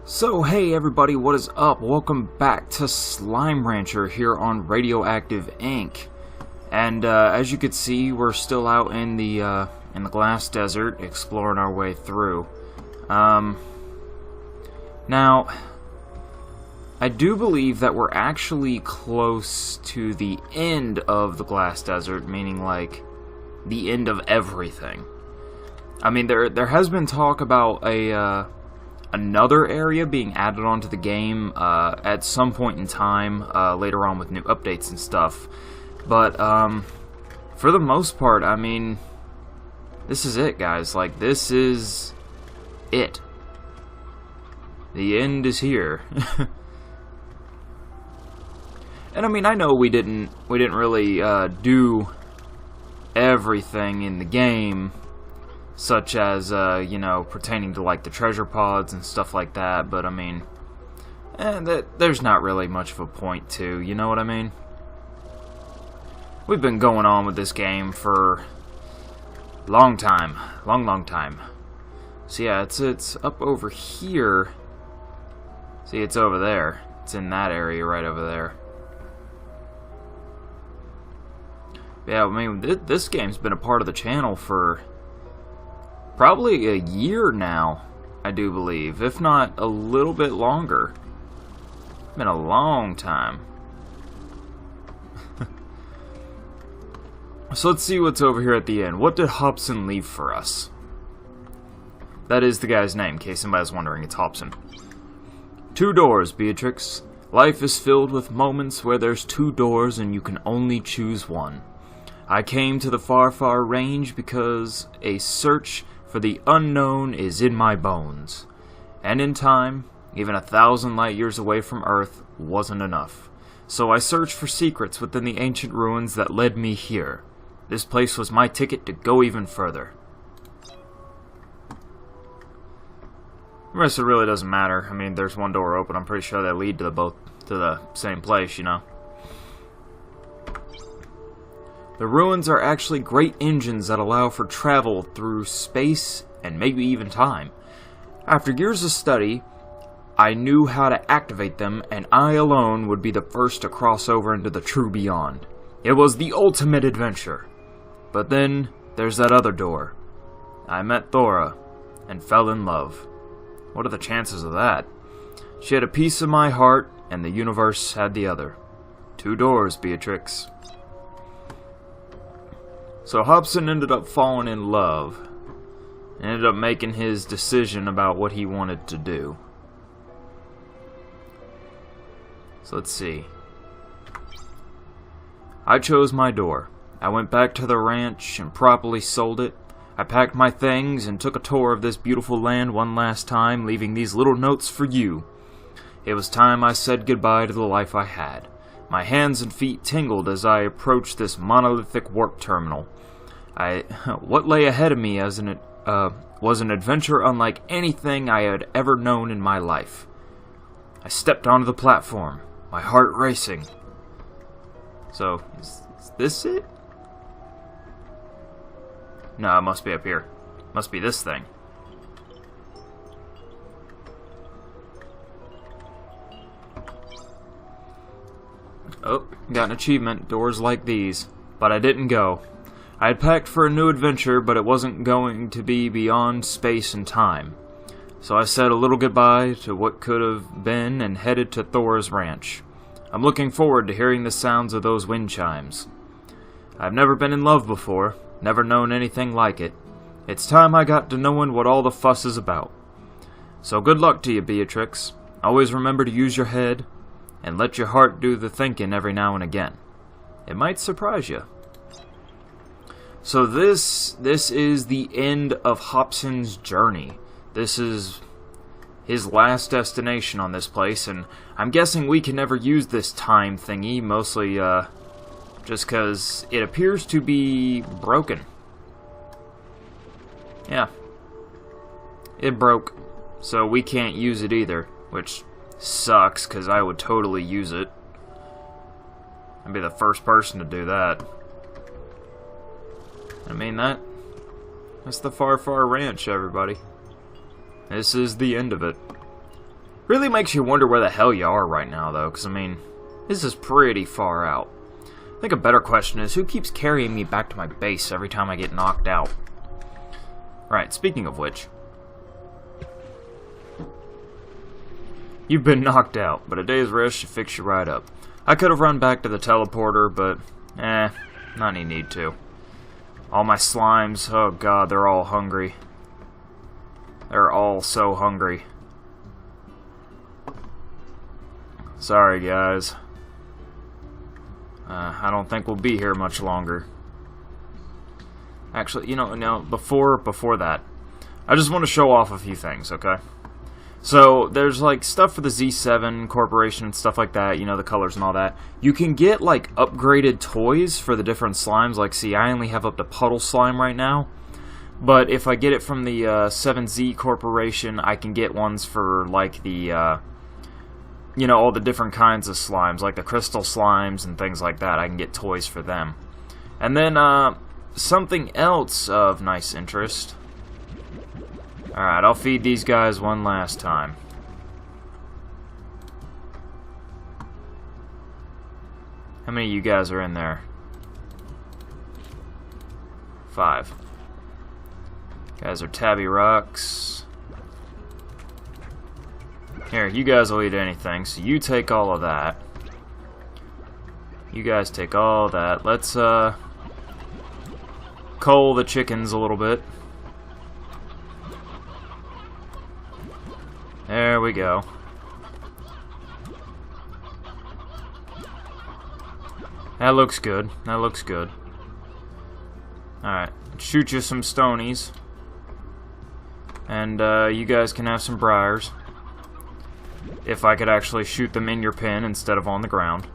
So hey everybody, what is up? Welcome back to Slime Rancher here on Radioactive Inc. And as you can see, we're still out in the glass desert, exploring our way through. Now, I do believe that we're actually close to the end of the glass desert, meaning like the end of everything. I mean, there has been talk about another area being added onto the game at some point in time later on with new updates and stuff. But for the most part, I mean, this is it, guys. Like, this is it. The end is here. And I mean, I know we didn't really do everything in the game, such as, you know, pertaining to, like, the treasure pods and stuff like that, but, I mean, there's not really much of a point to, you know what I mean? We've been going on with this game for a long time. Long time. So, yeah, it's up over here. See, it's over there. It's in that area right over there. Yeah, I mean, this game's been a part of the channel for probably a year now, I do believe, if not a little bit longer. It's been a long time. So let's see what's over here at the end. What did Hobson leave for us? That is the guy's name, in case somebody's wondering. It's Hobson. 2 doors, Beatrix. Life is filled with moments where there's 2 doors and you can only choose one. I came to the far, far range because a search for the unknown is in my bones. And in time, even 1,000 light years away from Earth wasn't enough. So I searched for secrets within the ancient ruins that led me here. This place was my ticket to go even further. The rest of it really doesn't matter. I mean, there's 1 door open. I'm pretty sure they lead to the same place, you know. The ruins are actually great engines that allow for travel through space and maybe even time. After years of study, I knew how to activate them, and I alone would be the first to cross over into the true beyond. It was the ultimate adventure. But then, there's that other door. I met Thora, and fell in love. What are the chances of that? She had a piece of my heart, and the universe had the other. 2 doors, Beatrix. So Hobson ended up falling in love, and ended up making his decision about what he wanted to do. So let's see. I chose my door. I went back to the ranch and properly sold it. I packed my things and took a tour of this beautiful land one last time, leaving these little notes for you. It was time I said goodbye to the life I had. My hands and feet tingled as I approached this monolithic warp terminal. What lay ahead of me was an adventure unlike anything I had ever known in my life. I stepped onto the platform, my heart racing. So, is this it? No, it must be up here. Must be this thing. Oh, got an achievement. Doors like these. But I didn't go. I had packed for a new adventure, but it wasn't going to be beyond space and time. So I said a little goodbye to what could have been and headed to Thora's ranch. I'm looking forward to hearing the sounds of those wind chimes. I've never been in love before, never known anything like it. It's time I got to knowing what all the fuss is about. So good luck to you, Beatrix. Always remember to use your head, and let your heart do the thinking every now and again. It might surprise you. So this is the end of Hobson's journey. This is his last destination on this place, and I'm guessing we can never use this time thingy, mostly just because it appears to be broken. Yeah. It broke, so we can't use it either, which sucks, because I would totally use it. I'd be the first person to do that. I mean, that's the Far Far Ranch, everybody. This is the end of it. Really makes you wonder where the hell you are right now, though, because, I mean, this is pretty far out. I think a better question is, who keeps carrying me back to my base every time I get knocked out? Right, speaking of which, you've been knocked out, but a day's rest should fix you right up. I could have run back to the teleporter, but, not any need to. All my slimes, oh god, they're all hungry. They're all so hungry. Sorry, guys. I don't think we'll be here much longer. Actually, you know, now, before that, I just want to show off a few things, okay? So, there's, like, stuff for the Z7 Corporation and stuff like that, you know, the colors and all that. You can get, like, upgraded toys for the different slimes. Like, see, I only have up to Puddle Slime right now. But if I get it from the 7Z Corporation, I can get ones for, like, the, you know, all the different kinds of slimes, like the crystal slimes and things like that. I can get toys for them. And then, something else of nice interest. Alright, I'll feed these guys one last time. How many of you guys are in there? 5. Guys are Tabby Rocks. Here, you guys will eat anything, so you take all of that. You guys take all that. Let's, cull the chickens a little bit. There we go. That looks good. That looks good. Alright. Shoot you some stonies. And, you guys can have some briars. If I could actually shoot them in your pen instead of on the ground.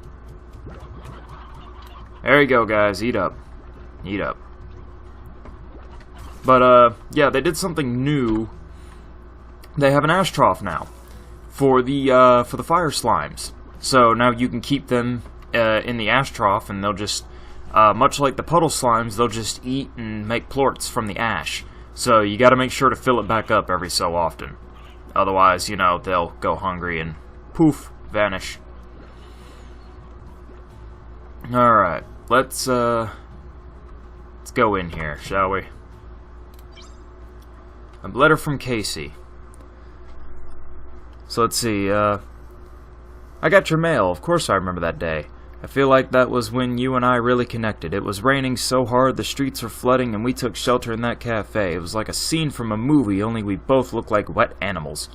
There you go, guys. Eat up. Eat up. But, yeah, they did something new. They have an ash trough now for the fire slimes. So now you can keep them in the ash trough, and they'll just, much like the puddle slimes, they'll just eat and make plorts from the ash. So you got to make sure to fill it back up every so often. Otherwise, you know, they'll go hungry and poof, vanish. All right, let's go in here, shall we? A letter from Casey. So let's see, I got your mail. Of course I remember that day. I feel like that was when you and I really connected. It was raining so hard, the streets were flooding, and we took shelter in that cafe. It was like a scene from a movie, only we both looked like wet animals.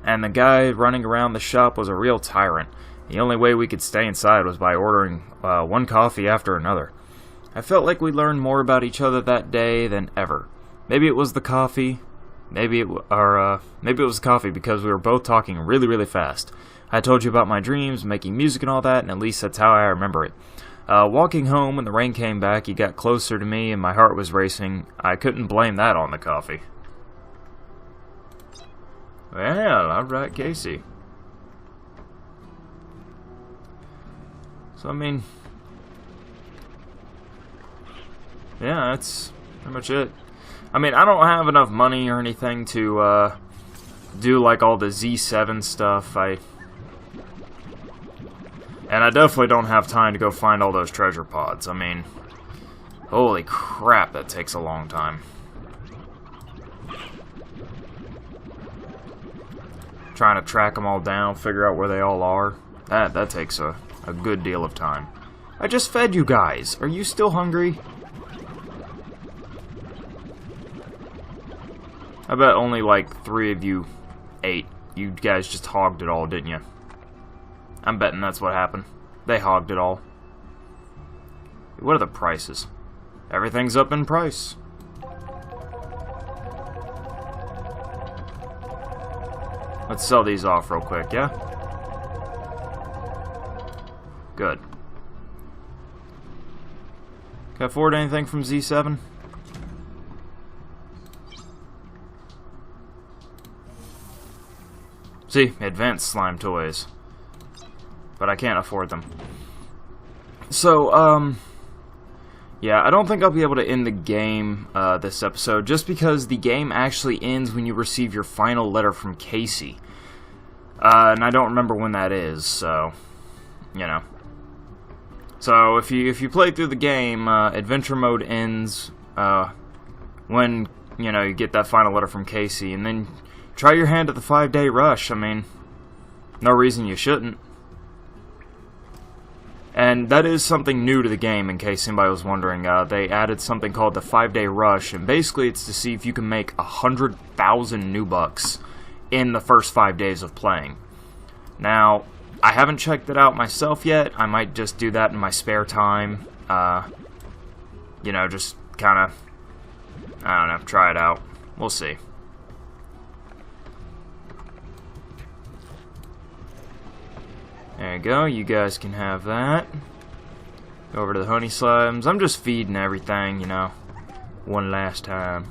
And the guy running around the shop was a real tyrant. The only way we could stay inside was by ordering one coffee after another. I felt like we learned more about each other that day than ever. Maybe it was the coffee. Maybe it was coffee because we were both talking really, really fast. I told you about my dreams, making music and all that, and at least that's how I remember it. Walking home when the rain came back, you got closer to me and my heart was racing. I couldn't blame that on the coffee. Well, alright, Casey. So, I mean, yeah, that's pretty much it. I mean, I don't have enough money or anything to do like all the Z7 stuff. And I definitely don't have time to go find all those treasure pods. I mean, holy crap, that takes a long time. Trying to track them all down, figure out where they all are. That takes a good deal of time. I just fed you guys. Are you still hungry? I bet only like 3 of you ate. You guys just hogged it all, didn't you? I'm betting that's what happened. They hogged it all. What are the prices? Everything's up in price. Let's sell these off real quick, yeah? Good. Can I afford anything from Z7? See, advanced slime toys. But I can't afford them. So, yeah, I don't think I'll be able to end the game this episode, just because the game actually ends when you receive your final letter from Casey. And I don't remember when that is, so, you know. So, if you play through the game, adventure mode ends, when, you know, you get that final letter from Casey, and then try your hand at the 5-day rush. I mean, no reason you shouldn't. And that is something new to the game, in case anybody was wondering. They added something called the 5-day rush, and basically it's to see if you can make 100,000 new bucks in the first 5 days of playing. Now, I haven't checked it out myself yet. I might just do that in my spare time. You know, just kind of, I don't know, try it out. We'll see. There you go, you guys can have that. Go over to the honey slimes. I'm just feeding everything, you know, one last time.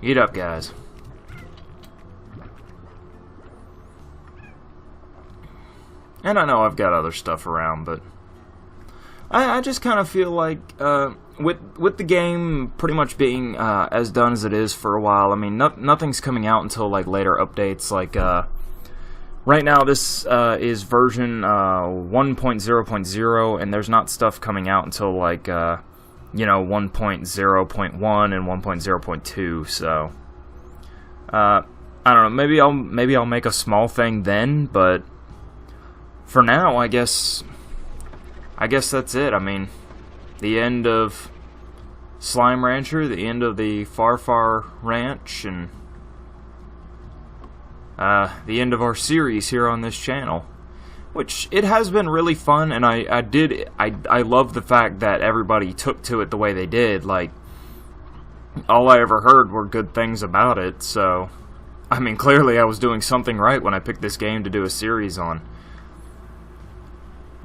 Eat up, guys. And I know I've got other stuff around, but I just kind of feel like with the game pretty much being as done as it is for a while, I mean, nothing's coming out until like later updates. Like right now, this is version 1.0.0, and there's not stuff coming out until like you know, 1.0.1 and 1.0.2. So I don't know. Maybe I'll make a small thing then, but for now, I guess that's it. I mean, the end of Slime Rancher, the end of the Far Ranch, and the end of our series here on this channel. Which, it has been really fun, and I love the fact that everybody took to it the way they did. Like, all I ever heard were good things about it, so, I mean, clearly I was doing something right when I picked this game to do a series on.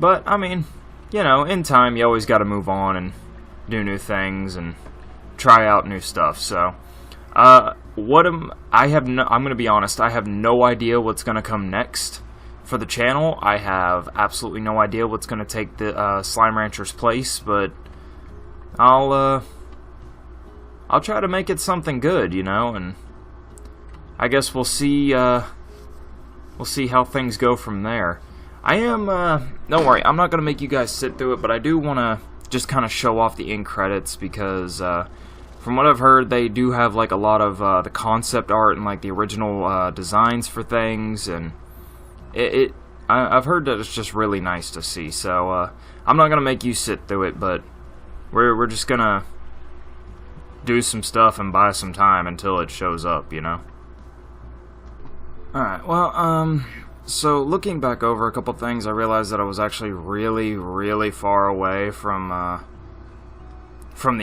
But, I mean, you know, in time, you always gotta move on and do new things and try out new stuff, so. I'm gonna be honest, I have no idea what's gonna come next. For the channel, I have absolutely no idea what's going to take the Slime Rancher's place, but I'll try to make it something good, you know, and I guess we'll see how things go from there. Don't worry, I'm not going to make you guys sit through it, but I do want to just kind of show off the end credits, because from what I've heard, they do have like a lot of the concept art and like the original designs for things, and I've heard that it's just really nice to see, so I'm not gonna make you sit through it, but we're just gonna do some stuff and buy some time until it shows up, you know. Alright, well, so looking back over a couple things, I realized that I was actually really far away from the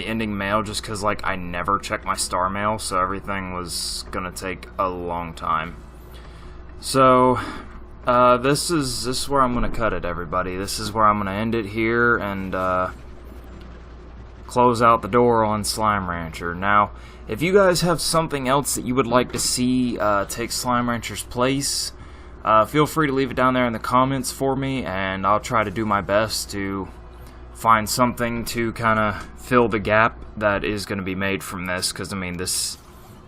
ending mail, just because, like, I never check my star mail, so everything was gonna take a long time. So this is where I'm gonna cut it, everybody. This is where I'm gonna end it here and close out the door on Slime Rancher. Now, if you guys have something else that you would like to see take Slime Rancher's place, feel free to leave it down there in the comments for me, and I'll try to do my best to find something to kind of fill the gap that is going to be made from this, because, I mean, this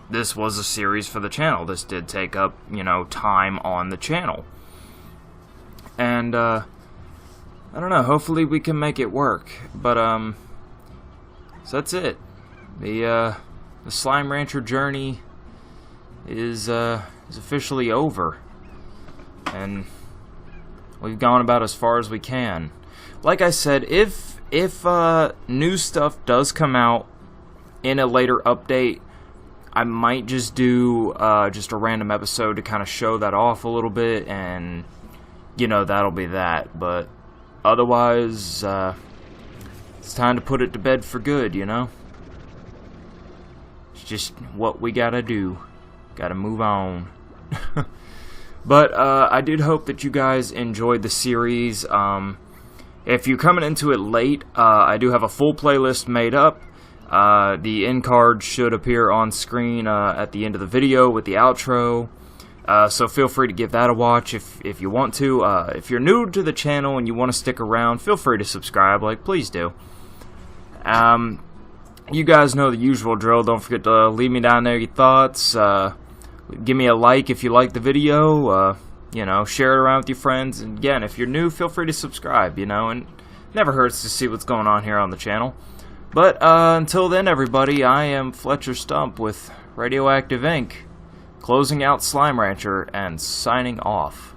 was a series for the channel. This did take up, you know, time on the channel. And, I don't know, hopefully we can make it work. But, so that's it. The Slime Rancher journey is officially over. And we've gone about as far as we can. Like I said, if new stuff does come out in a later update, I might just do just a random episode to kind of show that off a little bit, and, you know, that'll be that. But otherwise, it's time to put it to bed for good, you know? It's just what we gotta do. Gotta move on. But I did hope that you guys enjoyed the series. If you're coming into it late, I do have a full playlist made up. The end card should appear on screen at the end of the video with the outro. So feel free to give that a watch if you want to. If you're new to the channel and you want to stick around, feel free to subscribe. Like, please do. You guys know the usual drill. Don't forget to leave me down there your thoughts. Give me a like if you like the video. You know, share it around with your friends. And again, if you're new, feel free to subscribe. You know, and it never hurts to see what's going on here on the channel. But until then, everybody, I am Fletcher Stump with Radioactive Inc., closing out Slime Rancher and signing off.